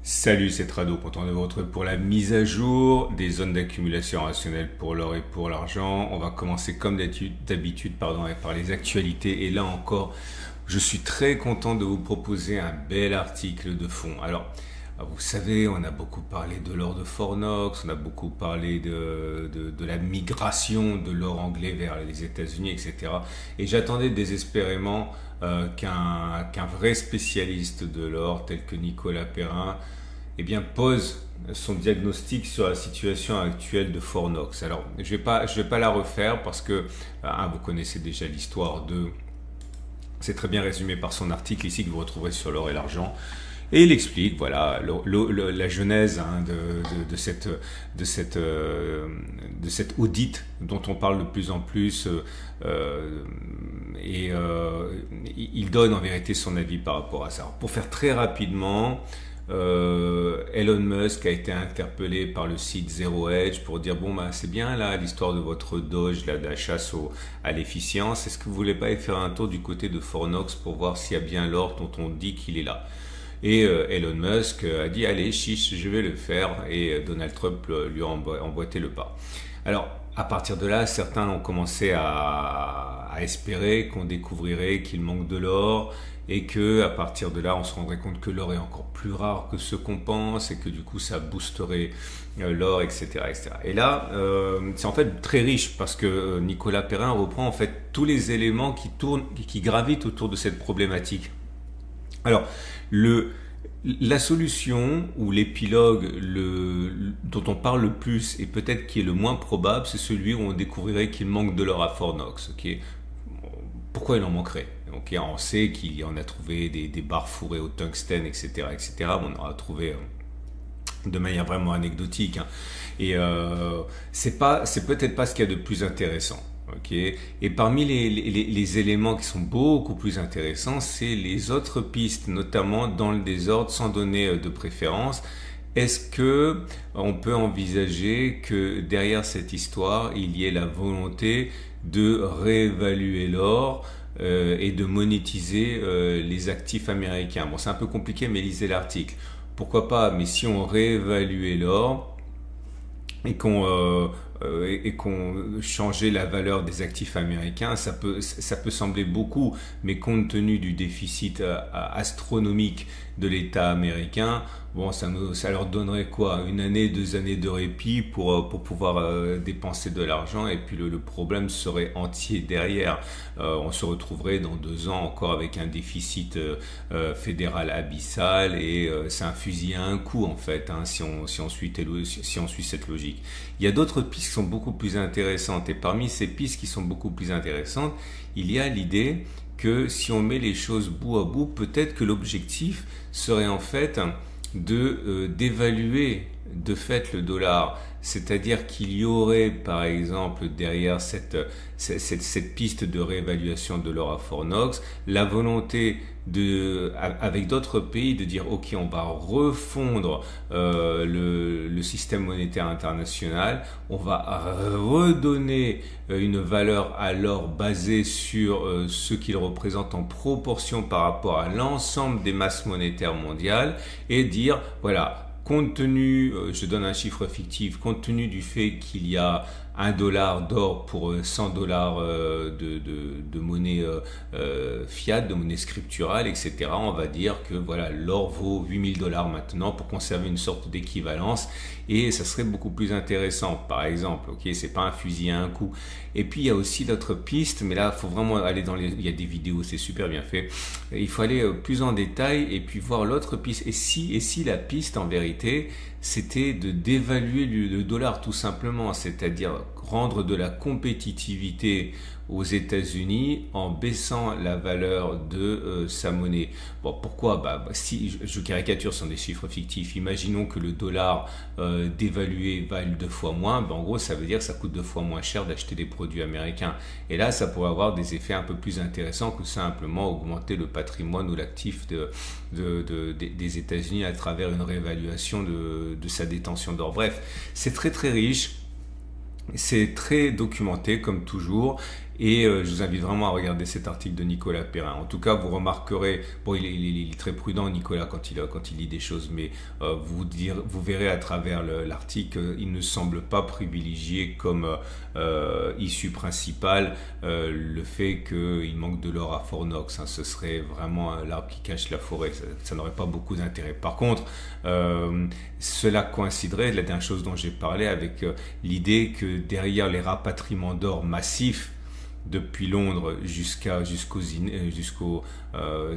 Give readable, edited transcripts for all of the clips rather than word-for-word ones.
Salut, c'est Trado, content de vous retrouver pour la mise à jour des zones d'accumulation rationnelle pour l'or et pour l'argent. On va commencer comme d'habitude par les actualités. Et là encore, je suis très content de vous proposer un bel article de fond. Alors, vous savez, on a beaucoup parlé de l'or de Fornox, on a beaucoup parlé de la migration de l'or anglais vers les États-Unis, etc. Et j'attendais désespérément qu'un vrai spécialiste de l'or, tel que Nicolas Perrin, eh bien, pose son diagnostic sur la situation actuelle de Fornox. Alors, je vais pas la refaire parce que vous connaissez déjà l'histoire de. C'est très bien résumé par son article ici que vous retrouverez sur l'or et l'argent. Et il explique, voilà, la genèse de cette audit dont on parle de plus en plus. Il donne en vérité son avis par rapport à ça. Alors, pour faire très rapidement, Elon Musk a été interpellé par le site Zero Hedge pour dire bon bah c'est bien là l'histoire de votre Doge là, de la chasse à l'efficience, est-ce que vous voulez pas y faire un tour du côté de Fornox pour voir s'il y a bien l'or dont on dit qu'il est là. Et Elon Musk a dit allez chiche, je vais le faire, et Donald Trump lui a emboîté le pas. Alors à partir de là, certains ont commencé à espérer qu'on découvrirait qu'il manque de l'or et que à partir de là, on se rendrait compte que l'or est encore plus rare que ce qu'on pense et que du coup, ça boosterait l'or, etc., etc. Et là, c'est en fait très riche parce que Nicolas Perrin reprend en fait tous les éléments qui gravitent autour de cette problématique. Alors, la solution ou l'épilogue dont on parle le plus et peut-être qui est le moins probable, c'est celui où on découvrirait qu'il manque de l'or à Fornox. Okay, pourquoi il en manquerait? Okay, on sait qu'il y en a trouvé des barres fourrées au tungstène, etc., etc. On en a trouvé de manière vraiment anecdotique. Hein. Et c'est peut-être pas ce qu'il y a de plus intéressant. Okay. Et parmi les éléments qui sont beaucoup plus intéressants, c'est les autres pistes, notamment dans le désordre, sans donner de préférence. Est-ce que on peut envisager que derrière cette histoire, il y ait la volonté de réévaluer l'or et de monétiser les actifs américains? Bon, c'est un peu compliqué, mais lisez l'article. Pourquoi pas? Mais si on réévaluait l'or et qu'on changeait la valeur des actifs américains, ça peut sembler beaucoup, mais compte tenu du déficit astronomique de l'État américain, bon, ça leur donnerait quoi? Une année, 2 années de répit pour pouvoir dépenser de l'argent, et puis le problème serait entier derrière. On se retrouverait dans 2 ans encore avec un déficit fédéral abyssal, et c'est un fusil à un coup en fait, hein, si on suit cette logique. Il y a d'autres pistes qui sont beaucoup plus intéressantes, et parmi ces pistes qui sont beaucoup plus intéressantes, il y a l'idée que si on met les choses bout à bout, peut-être que l'objectif serait en fait d'évaluer de fait le dollar, c'est-à-dire qu'il y aurait par exemple derrière cette piste de réévaluation de l'or à Fornox, la volonté avec d'autres pays de dire ok, on va refondre le système monétaire international, on va redonner une valeur à l'or basée sur ce qu'il représente en proportion par rapport à l'ensemble des masses monétaires mondiales, et dire voilà, compte tenu, je donne un chiffre fictif, compte tenu du fait qu'il y a $1 d'or pour $100 de monnaie fiat, de monnaie scripturale, etc. On va dire que voilà, l'or vaut $8000 maintenant pour conserver une sorte d'équivalence, et ça serait beaucoup plus intéressant, par exemple. Ok, c'est pas un fusil à un coup. Et puis il y a aussi d'autres pistes, mais là il faut vraiment aller il y a des vidéos, c'est super bien fait. Il faut aller plus en détail et puis voir l'autre piste. Et si la piste en vérité c'était de dévaluer le dollar tout simplement, c'est-à-dire rendre de la compétitivité aux États-Unis en baissant la valeur de sa monnaie. Bon, pourquoi? Si je caricature, ce sont des chiffres fictifs. Imaginons que le dollar dévalué vaille 2 fois moins. En gros, ça veut dire que ça coûte 2 fois moins cher d'acheter des produits américains. Et là, ça pourrait avoir des effets un peu plus intéressants que simplement augmenter le patrimoine ou l'actif des États-Unis à travers une réévaluation de sa détention d'or. Bref, c'est très très riche. C'est très documenté comme toujours, Et je vous invite vraiment à regarder cet article de Nicolas Perrin. En tout cas, vous remarquerez, bon, il est très prudent, Nicolas, quand il lit des choses, mais vous verrez à travers l'article, il ne semble pas privilégier comme issue principale le fait qu'il manque de l'or à Fort Knox. Ce serait vraiment l'arbre qui cache la forêt. Ça n'aurait pas beaucoup d'intérêt. Par contre, cela coïnciderait, la dernière chose dont j'ai parlé, avec l'idée que derrière les rapatriements d'or massifs depuis Londres jusqu'aux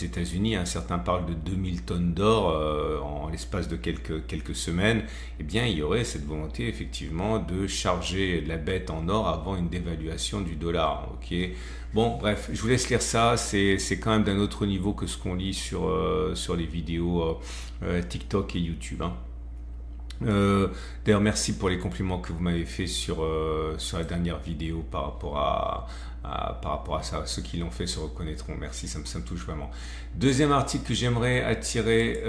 États-Unis, certains parlent de 2000 tonnes d'or en l'espace de quelques semaines, eh bien il y aurait cette volonté effectivement de charger la bête en or avant une dévaluation du dollar. Ok. Bon, bref, je vous laisse lire ça, c'est quand même d'un autre niveau que ce qu'on lit sur les vidéos TikTok et YouTube. D'ailleurs, merci pour les compliments que vous m'avez fait sur la dernière vidéo par rapport à ça. Ceux qui l'ont fait se reconnaîtront. Merci, ça me touche vraiment. Deuxième article que j'aimerais attirer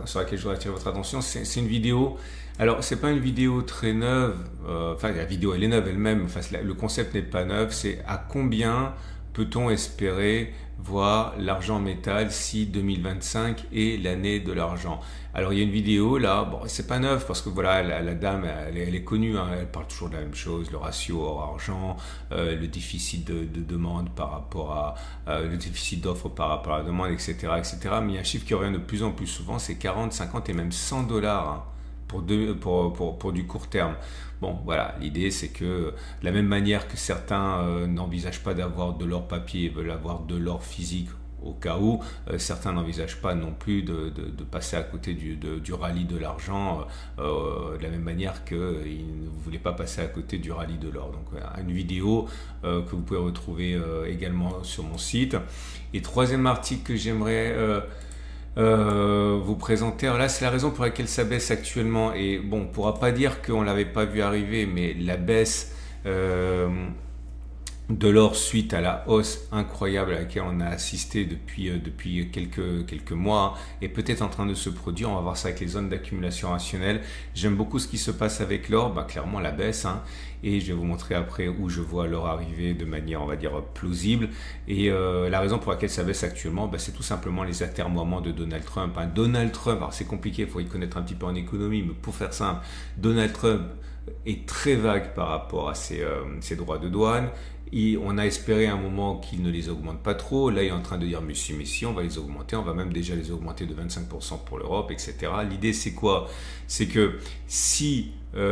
sur laquelle je voudrais attirer votre attention, c'est une vidéo. Alors, c'est pas une vidéo très neuve. Enfin, la vidéo elle est neuve elle-même. Enfin, le concept n'est pas neuf. C'est à combien peut-on espérer voir l'argent en métal si 2025 est l'année de l'argent? Alors il y a une vidéo là, bon c'est pas neuf parce que voilà la dame elle est connue, elle parle toujours de la même chose, le ratio or-argent, le déficit de demande par rapport à le déficit d'offre par rapport à la demande, etc., etc. Mais il y a un chiffre qui revient de plus en plus souvent, c'est 40, 50 et même 100 dollars pour du court terme. Bon, voilà, l'idée c'est que de la même manière que certains n'envisagent pas d'avoir de l'or papier et veulent avoir de l'or physique au cas où, certains n'envisagent pas non plus de passer à côté du rallye de l'argent de la même manière qu'ils ne voulaient pas passer à côté du rallye de l'or. Donc voilà, une vidéo que vous pouvez retrouver également sur mon site. Et troisième article que j'aimerais vous présenter. Alors là, c'est la raison pour laquelle ça baisse actuellement. Et bon, on ne pourra pas dire qu'on ne l'avait pas vu arriver, mais la baisse de l'or suite à la hausse incroyable à laquelle on a assisté depuis quelques mois est peut-être en train de se produire. On va voir ça avec les zones d'accumulation rationnelle. J'aime beaucoup ce qui se passe avec l'or, clairement la baisse, et je vais vous montrer après où je vois l'or arriver de manière, on va dire, plausible. Et la raison pour laquelle ça baisse actuellement, c'est tout simplement les atermoiements de Donald Trump. Donald Trump, alors c'est compliqué, il faut y connaître un petit peu en économie, mais pour faire simple, Donald Trump est très vague par rapport à ses droits de douane. On a espéré à un moment qu'il ne les augmente pas trop. Là, il est en train de dire mais si, on va les augmenter. On va même déjà les augmenter de 25% pour l'Europe, etc. L'idée, c'est quoi? C'est que s'il y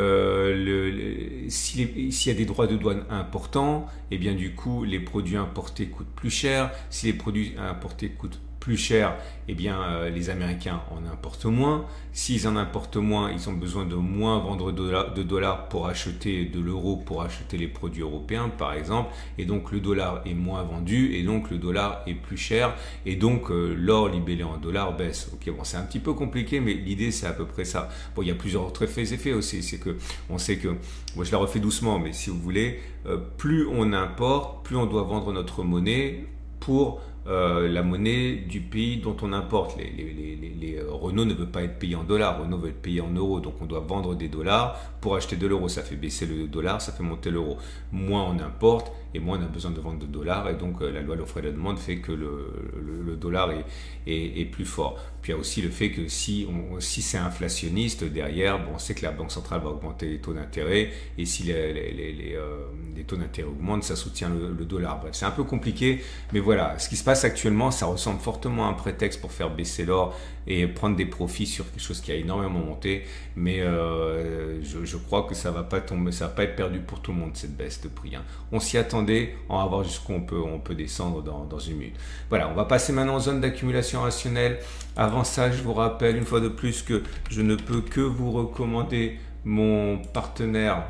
a des droits de douane importants, et bien du coup, les produits importés coûtent plus cher. Si les produits importés coûtent plus cher, eh bien les Américains en importent moins. S'ils en importent moins, ils ont besoin de moins vendre de dollars pour acheter de l'euro, pour acheter les produits européens par exemple, et donc le dollar est moins vendu et donc le dollar est plus cher et donc l'or libellé en dollars baisse. Ok, bon, c'est un petit peu compliqué, mais l'idée c'est à peu près ça. Bon, il y a plusieurs autres effets aussi, c'est que on sait que, moi je la refais doucement, mais si vous voulez, plus on importe, plus on doit vendre notre monnaie pour la monnaie du pays dont on importe. Renault ne veut pas être payé en dollars, Renault veut être payé en euros, donc on doit vendre des dollars pour acheter de l'euro. Ça fait baisser le dollar, ça fait monter l'euro. Moins on importe et moins on a besoin de vendre de dollars, et donc la loi de l'offre et de la demande fait que le dollar est plus fort. Puis il y a aussi le fait que si c'est inflationniste derrière, on sait que la Banque centrale va augmenter les taux d'intérêt, et si les taux d'intérêt augmentent, ça soutient le dollar. Bref, c'est un peu compliqué, mais voilà, ce qui se passe actuellement, ça ressemble fortement à un prétexte pour faire baisser l'or et prendre des profits sur quelque chose qui a énormément monté, mais je crois que ça va pas tomber, ça va pas être perdu pour tout le monde, cette baisse de prix. On s'y attendait, on va voir jusqu'où on peut descendre dans une minute. Voilà, on va passer maintenant aux zones d'accumulation rationnelle. Avant ça, je vous rappelle une fois de plus que je ne peux que vous recommander mon partenaire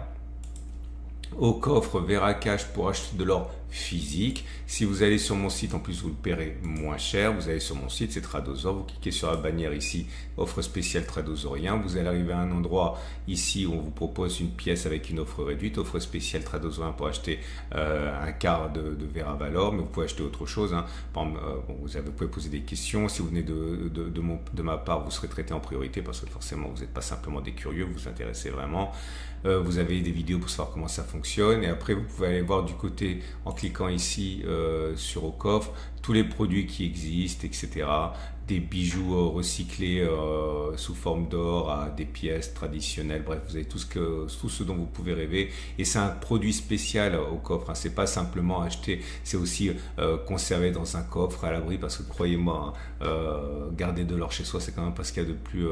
au coffre Veracash pour acheter de l'or physique. Si vous allez sur mon site, en plus vous le paierez moins cher. Vous allez sur mon site, c'est Tradosor, vous cliquez sur la bannière ici, offre spéciale Tradosorien. Vous allez arriver à un endroit ici où on vous propose une pièce avec une offre réduite, offre spéciale Tradosorien pour acheter un quart de verre à Valor, mais vous pouvez acheter autre chose. Hein. Par exemple, vous pouvez poser des questions. Si vous venez de ma part, vous serez traité en priorité parce que forcément vous n'êtes pas simplement des curieux, vous vous intéressez vraiment. Vous avez des vidéos pour savoir comment ça fonctionne, et après vous pouvez aller voir du côté en cliquant ici sur au coffre tous les produits qui existent, etc. Des bijoux recyclés sous forme d'or à des pièces traditionnelles. Bref, vous avez tout ce dont vous pouvez rêver, et c'est un produit spécial au coffre. Hein. C'est pas simplement acheter, c'est aussi conservé dans un coffre à l'abri, parce que croyez-moi, hein, garder de l'or chez soi, c'est quand même pas ce qu'il y a de plus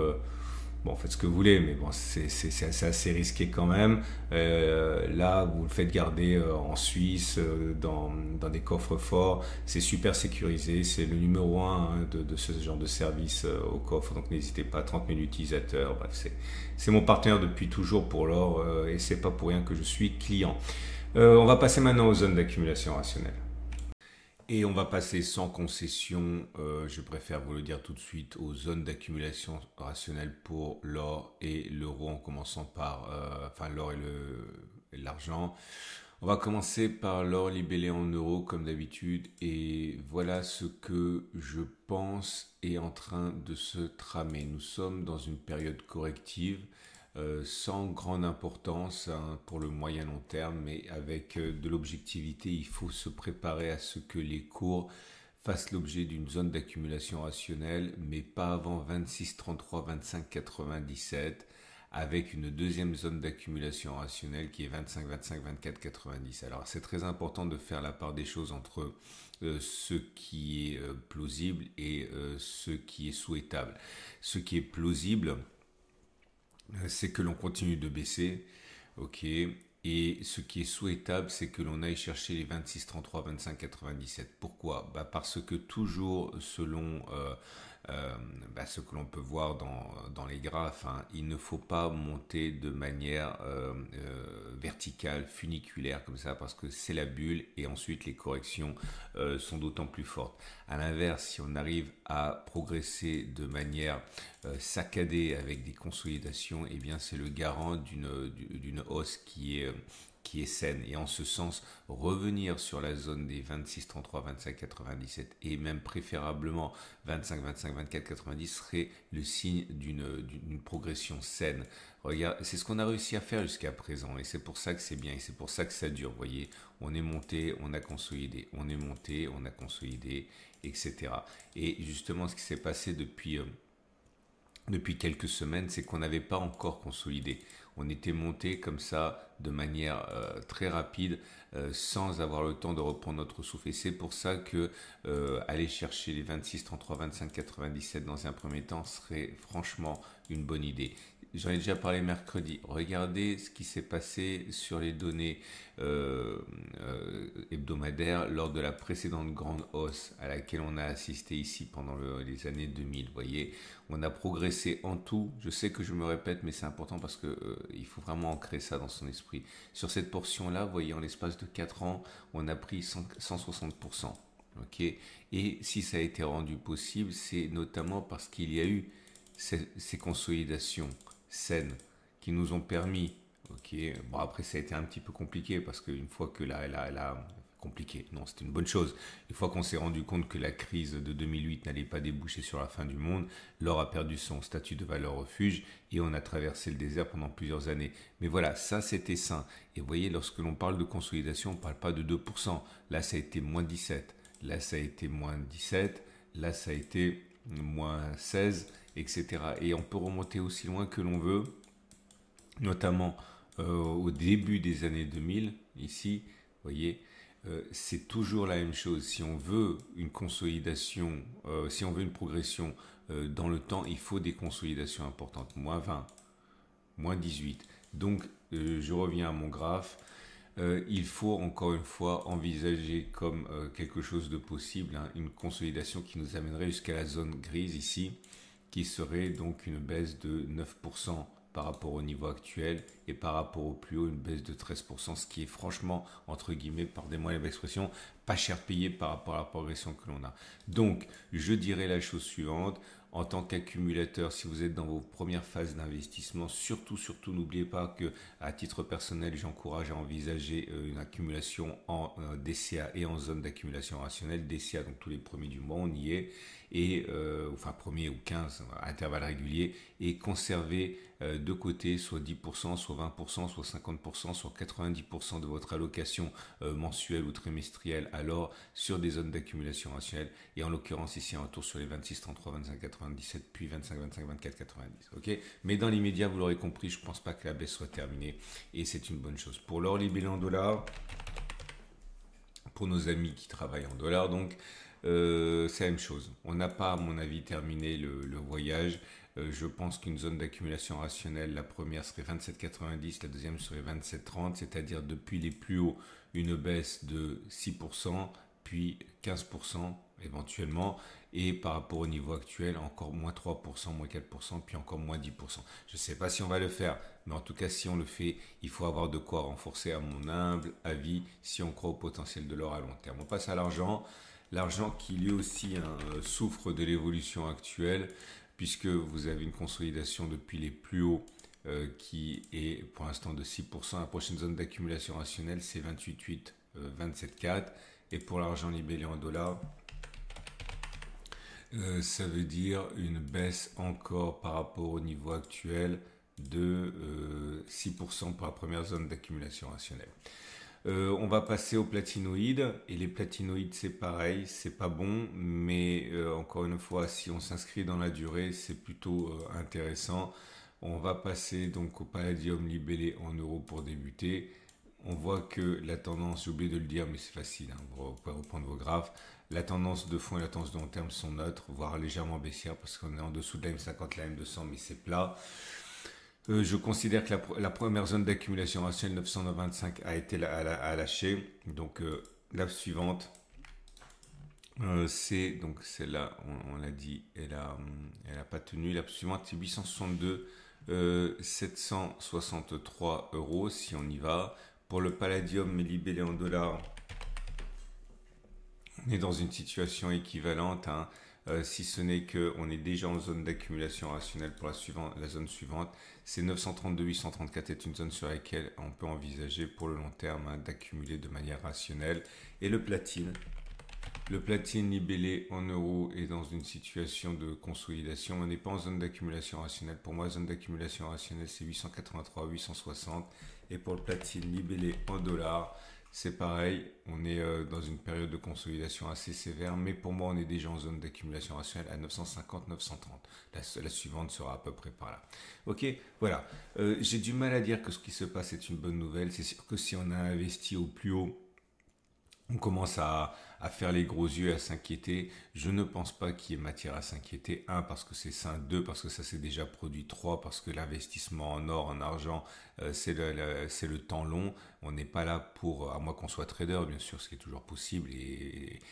bon, faites ce que vous voulez, mais bon, c'est assez risqué quand même. Là, vous le faites garder en Suisse, dans des coffres forts. C'est super sécurisé. C'est le numéro 1 hein, de ce genre de service au coffre. Donc, n'hésitez pas, 30 000 utilisateurs. Bref, c'est mon partenaire depuis toujours pour l'or, et c'est pas pour rien que je suis client. On va passer maintenant aux zones d'accumulation rationnelle. Et on va passer sans concession, je préfère vous le dire tout de suite, aux zones d'accumulation rationnelle pour l'or et l'euro, en commençant par l'or et l'argent. On va commencer par l'or libellé en euros comme d'habitude, et voilà ce que je pense est en train de se tramer. Nous sommes dans une période corrective. Sans grande importance hein, pour le moyen long terme, mais avec de l'objectivité. Il faut se préparer à ce que les cours fassent l'objet d'une zone d'accumulation rationnelle, mais pas avant 26,33, 25,97, avec une deuxième zone d'accumulation rationnelle qui est 25, 25, 24,90. Alors c'est très important de faire la part des choses entre ce qui est plausible et ce qui est souhaitable. Ce qui est plausible, c'est que l'on continue de baisser, ok. Et ce qui est souhaitable, c'est que l'on aille chercher les 26,33, 25,97. Pourquoi ? Parce que toujours selon ce que l'on peut voir dans les graphes, hein, il ne faut pas monter de manière verticale, funiculaire comme ça, parce que c'est la bulle et ensuite les corrections sont d'autant plus fortes. À l'inverse, si on arrive à progresser de manière saccadée avec des consolidations, eh bien c'est le garant d'une hausse qui est saine, et en ce sens revenir sur la zone des 26, 33, 25, 97 et même préférablement 25, 25, 24, 90 serait le signe d'une progression saine. Regarde, c'est ce qu'on a réussi à faire jusqu'à présent, et c'est pour ça que c'est bien, et c'est pour ça que ça dure. Vous voyez, on est monté, on a consolidé, on est monté, on a consolidé, etc. Et justement, ce qui s'est passé depuis quelques semaines, c'est qu'on n'avait pas encore consolidé. On était monté comme ça de manière très rapide, sans avoir le temps de reprendre notre souffle. Et c'est pour ça que aller chercher les 26, 33, 25, 97 dans un premier temps serait franchement une bonne idée. J'en ai déjà parlé mercredi. Regardez ce qui s'est passé sur les données hebdomadaires lors de la précédente grande hausse à laquelle on a assisté ici pendant les années 2000. Vous voyez, on a progressé en tout. Je sais que je me répète, mais c'est important parce que il faut vraiment ancrer ça dans son esprit. Sur cette portion-là, vous voyez, en l'espace de 4 ans, on a pris 160%. Okay, et si ça a été rendu possible, c'est notamment parce qu'il y a eu ces consolidations saines qui nous ont permis, ok, bon après ça a été un petit peu compliqué parce qu'une fois que compliqué, non c'était une bonne chose, une fois qu'on s'est rendu compte que la crise de 2008 n'allait pas déboucher sur la fin du monde, l'or a perdu son statut de valeur refuge et on a traversé le désert pendant plusieurs années. Mais voilà, ça c'était sain. Et vous voyez, lorsque l'on parle de consolidation, on ne parle pas de 2%, là ça a été moins 17, là ça a été moins 17, là ça a été moins 16, etc. Et on peut remonter aussi loin que l'on veut, notamment au début des années 2000, ici, vous voyez, c'est toujours la même chose. Si on veut une consolidation, si on veut une progression dans le temps, il faut des consolidations importantes. Moins 20, moins 18. Donc, je reviens à mon graphe. Il faut encore une fois envisager comme quelque chose de possible, hein, une consolidation qui nous amènerait jusqu'à la zone grise ici, qui serait donc une baisse de 9% par rapport au niveau actuel et par rapport au plus haut une baisse de 13%, ce qui est franchement, entre guillemets, pardonnez-moi l'expression, pas cher payé par rapport à la progression que l'on a. Donc, je dirais la chose suivante. En tant qu'accumulateur, si vous êtes dans vos premières phases d'investissement, surtout, n'oubliez pas que, à titre personnel, j'encourage à envisager une accumulation en DCA et en zone d'accumulation rationnelle. DCA, donc tous les premiers du mois, on y est, et enfin premier ou 15 à intervalles réguliers, et conserver de côté soit 10%, soit 20%, soit 50%, soit 90% de votre allocation mensuelle ou trimestrielle alors sur des zones d'accumulation rationnelle, et en l'occurrence ici un retour sur les 26, 33, 25, 97, puis 25, 25, 24, 90. Ok, mais dans l'immédiat, vous l'aurez compris, je pense pas que la baisse soit terminée, et c'est une bonne chose. Pour l'or libellé en dollars, pour nos amis qui travaillent en dollars, donc c'est la même chose. On n'a pas, à mon avis, terminé le voyage. Je pense qu'une zone d'accumulation rationnelle, la première serait 27,90, la deuxième serait 27,30, c'est-à-dire depuis les plus hauts, une baisse de 6%, puis 15% éventuellement, et par rapport au niveau actuel, encore moins 3%, moins 4%, puis encore moins 10%. Je ne sais pas si on va le faire, mais en tout cas, si on le fait, il faut avoir de quoi renforcer, à mon humble avis, si on croit au potentiel de l'or à long terme. On passe à l'argent. L'argent qui lui aussi souffre de l'évolution actuelle, puisque vous avez une consolidation depuis les plus hauts qui est pour l'instant de 6%. La prochaine zone d'accumulation rationnelle, c'est 28,8, 27,4. Et pour l'argent libellé en dollars, ça veut dire une baisse encore par rapport au niveau actuel de 6% pour la première zone d'accumulation rationnelle. On va passer aux platinoïdes, et les platinoïdes c'est pareil, c'est pas bon, mais encore une fois, si on s'inscrit dans la durée, c'est plutôt intéressant. On va passer donc au palladium libellé en euros pour débuter. On voit que la tendance, j'ai oublié de le dire, mais c'est facile, hein, vous pouvez reprendre vos graphes. La tendance de fond et la tendance de long terme sont neutres, voire légèrement baissières, parce qu'on est en dessous de la M50, la M200, mais c'est plat. Je considère que la première zone d'accumulation rationnelle 925 a été à lâcher. Donc la suivante, c'est donc celle-là, on l'a dit, elle a pas tenu. La suivante c'est 862, 763 euros si on y va. Pour le palladium libellé en dollars, on est dans une situation équivalente, hein. Si ce n'est qu'on est déjà en zone d'accumulation rationnelle pour la zone suivante, c'est 932, 834 est une zone sur laquelle on peut envisager pour le long terme, hein, d'accumuler de manière rationnelle. Et le platine libellé en euros est dans une situation de consolidation. On n'est pas en zone d'accumulation rationnelle. Pour moi, zone d'accumulation rationnelle, c'est 883, 860. Et pour le platine libellé en dollars, c'est pareil, on est dans une période de consolidation assez sévère, mais pour moi, on est déjà en zone d'accumulation rationnelle à 950, 930. La suivante sera à peu près par là. Ok, voilà. J'ai du mal à dire que ce qui se passe est une bonne nouvelle. C'est sûr que si on a investi au plus haut, on commence à faire les gros yeux, à s'inquiéter. Je ne pense pas qu'il y ait matière à s'inquiéter. 1, parce que c'est sain. 2, parce que ça s'est déjà produit. 3, parce que l'investissement en or, en argent, c'est le temps long. On n'est pas là pour, à moins qu'on soit trader, bien sûr, ce qui est toujours possible. Et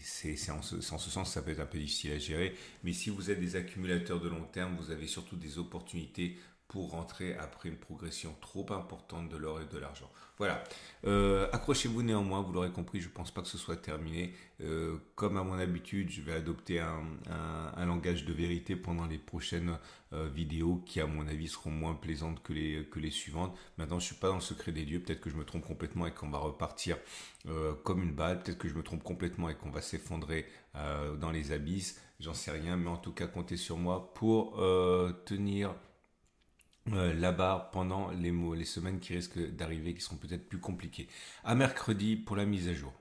c'est en ce sens, ça peut être un peu difficile à gérer. Mais si vous êtes des accumulateurs de long terme, vous avez surtout des opportunités pour rentrer après une progression trop importante de l'or et de l'argent. Voilà. Accrochez-vous néanmoins, vous l'aurez compris, je pense pas que ce soit terminé. Comme à mon habitude, je vais adopter un langage de vérité pendant les prochaines vidéos qui, à mon avis, seront moins plaisantes que les suivantes. Maintenant, je suis pas dans le secret des dieux. Peut-être que je me trompe complètement et qu'on va repartir comme une balle. Peut-être que je me trompe complètement et qu'on va s'effondrer dans les abysses. J'en sais rien, mais en tout cas, comptez sur moi pour tenir la barre pendant les semaines qui risquent d'arriver, qui seront peut-être plus compliquées. À mercredi pour la mise à jour.